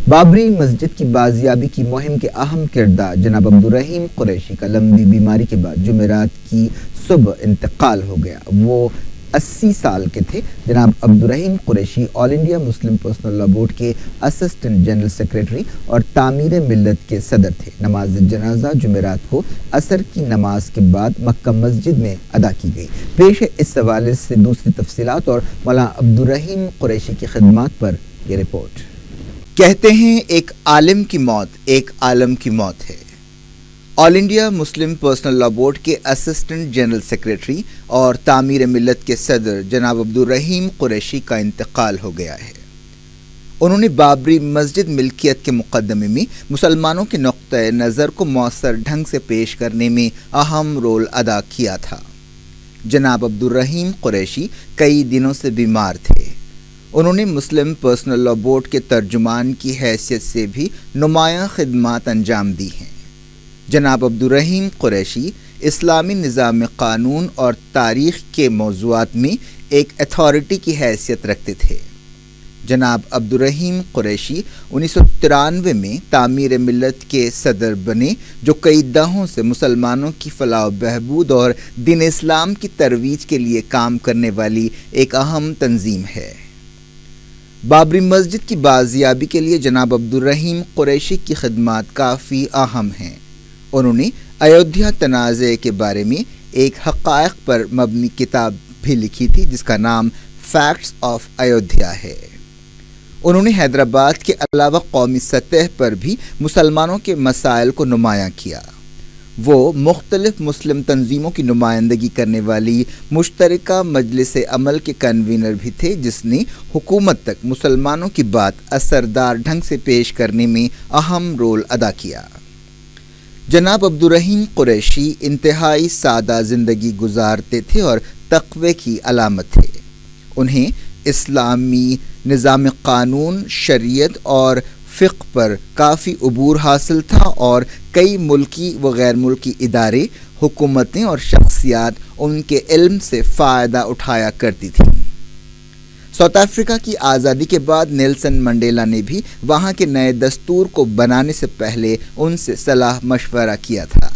بابری مسجد کی بازیابی کی مہم کے اہم کردار جناب عبدالرحیم قریشی کا لمبی بیماری کے بعد جمعرات کی صبح انتقال ہو گیا۔ وہ 80 سال کے تھے۔ جناب Abdulrahim Qureshi all India Muslim personal law board کے اسسٹنٹ جنرل سیکریٹری اور تعمیر ملت کے صدر تھے۔ نماز جنازہ جمعرات کو عصر کی نماز کے بعد مکہ مسجد میں ادا کی گئی۔ پیش ہے اس حوالے سے دوسری تفصیلات اور مولانا عبدالرحیم قریشی کی خدمات پر یہ رپورٹ۔ کہتے ہیں ایک عالم کی موت ایک عالم کی موت ہے۔ All India Muslim personal law board کے اسسٹنٹ جنرل سیکریٹری اور تعمیر ملت کے صدر جناب عبدالرحیم قریشی کا انتقال ہو گیا ہے۔ انہوں نے بابری مسجد ملکیت کے مقدمے میں مسلمانوں کے نقطۂ نظر کو مؤثر ڈھنگ سے پیش کرنے میں اہم رول ادا کیا تھا۔ جناب عبدالرحیم قریشی کئی دنوں سے بیمار تھے۔ انہوں نے مسلم پرسنل لاء بورڈ کے ترجمان کی حیثیت سے بھی نمایاں خدمات انجام دی ہیں۔ جناب عبدالرحیم قریشی اسلامی نظام قانون اور تاریخ کے موضوعات میں ایک اتھارٹی کی حیثیت رکھتے تھے۔ جناب عبدالرحیم قریشی 1993 میں تعمیر ملت کے صدر بنے، جو کئی دہوں سے مسلمانوں کی فلاح و بہبود اور دین اسلام کی ترویج کے لیے کام کرنے والی ایک اہم تنظیم ہے۔ بابری مسجد کی بازیابی کے لیے جناب عبدالرحیم قریشی کی خدمات کافی اہم ہیں۔ انہوں نے ایودھیا تنازع کے بارے میں ایک حقائق پر مبنی کتاب بھی لکھی تھی جس کا نام فیکٹس آف ایودھیا ہے۔ انہوں نے حیدرآباد کے علاوہ قومی سطح پر بھی مسلمانوں کے مسائل کو نمایاں کیا۔ وہ مختلف مسلم تنظیموں کی نمائندگی کرنے والی مشترکہ مجلس عمل کے کنوینر بھی تھے، جس نے حکومت تک مسلمانوں کی بات اثردار ڈھنگ سے پیش کرنے میں اہم رول ادا کیا۔ جناب عبدالرحیم قریشی انتہائی سادہ زندگی گزارتے تھے اور تقوی کی علامت تھے۔ انہیں اسلامی نظام قانون، شریعت اور فقہ پر کافی عبور حاصل تھا اور کئی ملکی و غیر ملکی ادارے، حکومتیں اور شخصیات ان کے علم سے فائدہ اٹھایا کرتی تھیں۔ ساؤتھ افریقہ کی آزادی کے بعد نیلسن منڈیلا نے بھی وہاں کے نئے دستور کو بنانے سے پہلے ان سے صلاح مشورہ کیا تھا۔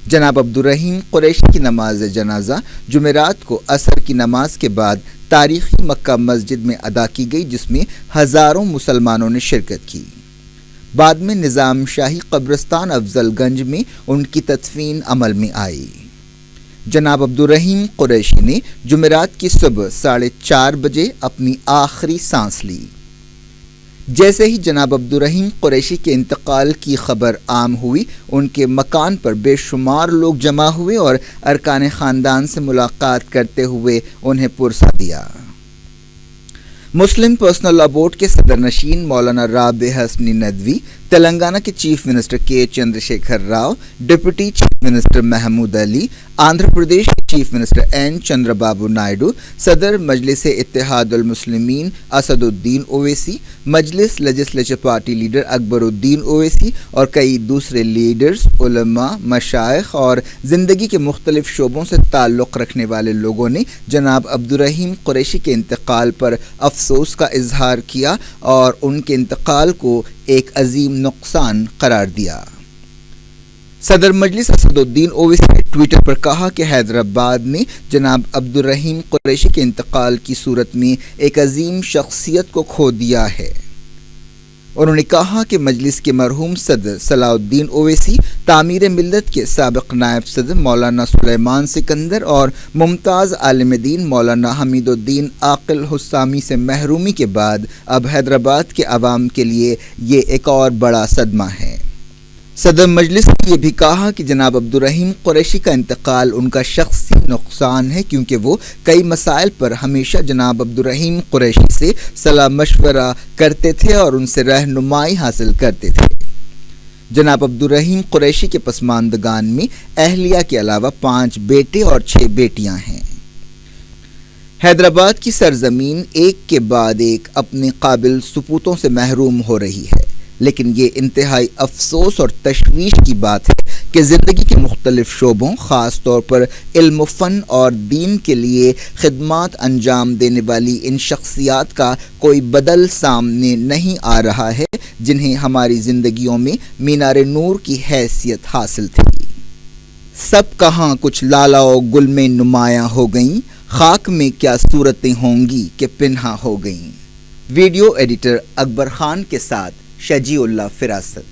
جناب عبدالرحیم قریشی کی نماز جنازہ جمعرات کو عصر کی نماز کے بعد تاریخی مکہ مسجد میں ادا کی گئی، جس میں ہزاروں مسلمانوں نے شرکت کی۔ بعد میں نظام شاہی قبرستان افضل گنج میں ان کی تدفین عمل میں آئی۔ جناب عبدالرحیم قریشی نے جمعرات کی صبح 4:30 بجے اپنی آخری سانس لی۔ جیسے ہی جناب عبدالرحیم قریشی کے انتقال کی خبر عام ہوئی، ان کے مکان پر بے شمار لوگ جمع ہوئے اور ارکان خاندان سے ملاقات کرتے ہوئے انہیں پرسہ دیا۔ مسلم پرسنل لاء بورڈ کے صدر نشین مولانا رابع حسنی ندوی، تلنگانہ کے chief minister K Chandrashekar Rao, deputy chief minister Mahmood Ali, Andhra Pradesh کے chief minister N Chandra Babu Naidu, صدر مجلس اتحاد المسلمین اسد الدین اویسی، مجلس لیجسلیچر پارٹی لیڈر اکبر الدین اویسی اور کئی دوسرے لیڈرز، علماء، مشائخ اور زندگی کے مختلف شعبوں سے تعلق رکھنے والے لوگوں نے جناب عبدالرحیم قریشی کے انتقال پر افسوس کا اظہار کیا اور ان کے انتقال کو ایک عظیم نقصان قرار دیا۔ صدر مجلس اسد الدین اویسی نے ٹویٹر پر کہا کہ حیدرآباد نے جناب عبدالرحیم قریشی کے انتقال کی صورت میں ایک عظیم شخصیت کو کھو دیا ہے۔ انہوں نے کہا کہ مجلس کے مرحوم صدر صلاح الدین اویسی، تعمیر ملت کے سابق نائب صدر مولانا سلیمان سکندر اور ممتاز عالم دین مولانا حمید الدین عاقل حسامی سے محرومی کے بعد اب حیدرآباد کے عوام کے لیے یہ ایک اور بڑا صدمہ ہے۔ صدر مجلس نے یہ بھی کہا کہ جناب عبدالرحیم قریشی کا انتقال ان کا شخصی نقصان ہے، کیونکہ وہ کئی مسائل پر ہمیشہ جناب عبدالرحیم قریشی سے صلاح مشورہ کرتے تھے اور ان سے رہنمائی حاصل کرتے تھے۔ جناب عبدالرحیم قریشی کے پسماندگان میں اہلیہ کے علاوہ 5 بیٹے اور 6 بیٹیاں ہیں۔ حیدرآباد کی سرزمین ایک کے بعد ایک اپنے قابل سپوتوں سے محروم ہو رہی ہے، لیکن یہ انتہائی افسوس اور تشویش کی بات ہے کہ زندگی کے مختلف شعبوں خاص طور پر علم و فن اور دین کے لیے خدمات انجام دینے والی ان شخصیات کا کوئی بدل سامنے نہیں آ رہا ہے جنہیں ہماری زندگیوں میں مینار نور کی حیثیت حاصل تھی۔ سب کہاں کچھ لالا و گل میں نمایاں ہو گئیں، خاک میں کیا صورتیں ہوں گی کہ پنہاں ہو گئیں۔ ویڈیو ایڈیٹر اکبر خان کے ساتھ شجیع اللہ فراست۔